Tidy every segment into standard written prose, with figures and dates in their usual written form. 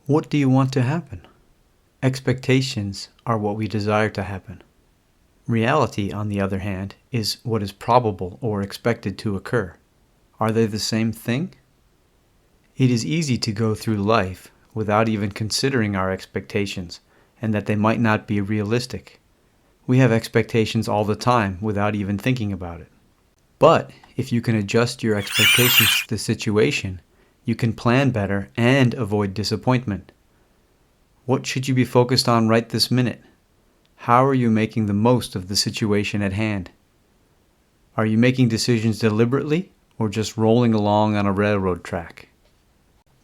What do you want to happen? Expectations are what we desire to happen. Reality, on the other hand, is what is probable or expected to occur. Are they the same thing? It is easy to go through life without even considering our expectations and that they might not be realistic. We have expectations all the time without even thinking about it. But if you can adjust your expectations to the situation, you can plan better and avoid disappointment. What should you be focused on right this minute? How are you making the most of the situation at hand? Are you making decisions deliberately or just rolling along on a railroad track?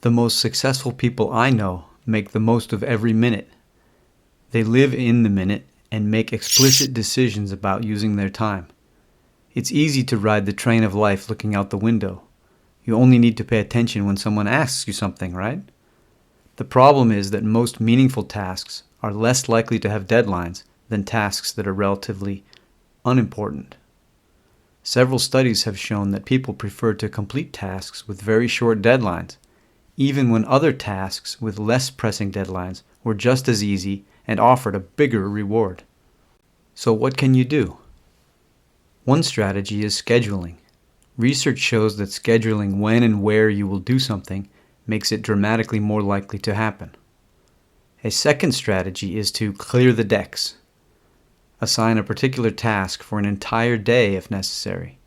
The most successful people I know make the most of every minute. They live in the minute and make explicit decisions about using their time. It's easy to ride the train of life looking out the window. You only need to pay attention when someone asks you something, right? The problem is that most meaningful tasks are less likely to have deadlines than tasks that are relatively unimportant. Several studies have shown that people prefer to complete tasks with very short deadlines, even when other tasks with less pressing deadlines were just as easy and offered a bigger reward. So what can you do? One strategy is scheduling. Research shows that scheduling when and where you will do something makes it dramatically more likely to happen. A second strategy is to clear the decks. Assign a particular task for an entire day if necessary.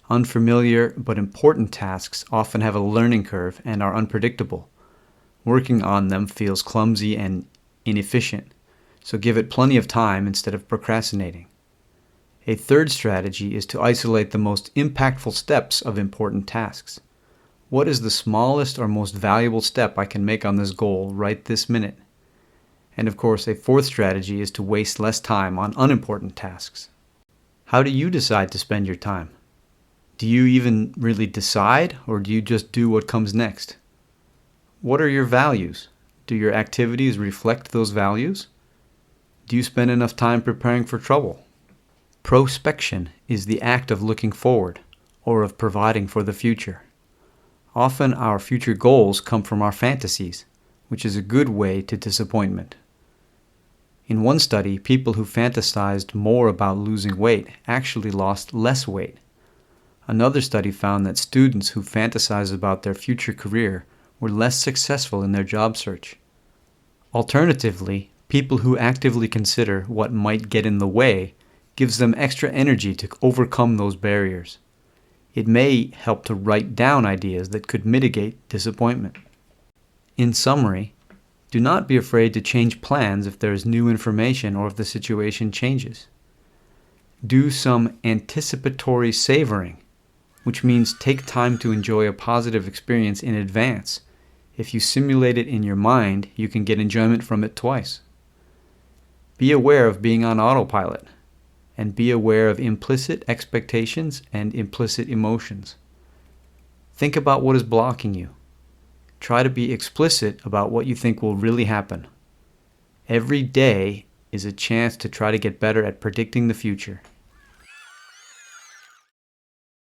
Unfamiliar but important tasks often have a learning curve and are unpredictable. Working on them feels clumsy and inefficient, so give it plenty of time instead of procrastinating. A third strategy is to isolate the most impactful steps of important tasks. What is the smallest or most valuable step I can make on this goal right this minute? And of course, a fourth strategy is to waste less time on unimportant tasks. How do you decide to spend your time? Do you even really decide, or do you just do what comes next? What are your values? Do your activities reflect those values? Do you spend enough time preparing for trouble? Prospection is the act of looking forward, or of providing for the future. Often our future goals come from our fantasies, which is a good way to disappointment. In one study, people who fantasized more about losing weight actually lost less weight. Another study found that students who fantasized about their future career were less successful in their job search. Alternatively, people who actively consider what might get in the way gives them extra energy to overcome those barriers. It may help to write down ideas that could mitigate disappointment. In summary, do not be afraid to change plans if there is new information or if the situation changes. Do some anticipatory savoring, which means take time to enjoy a positive experience in advance. If you simulate it in your mind, you can get enjoyment from it twice. Be aware of being on autopilot, and be aware of implicit expectations and implicit emotions. Think about what is blocking you. Try to be explicit about what you think will really happen. Every day is a chance to try to get better at predicting the future.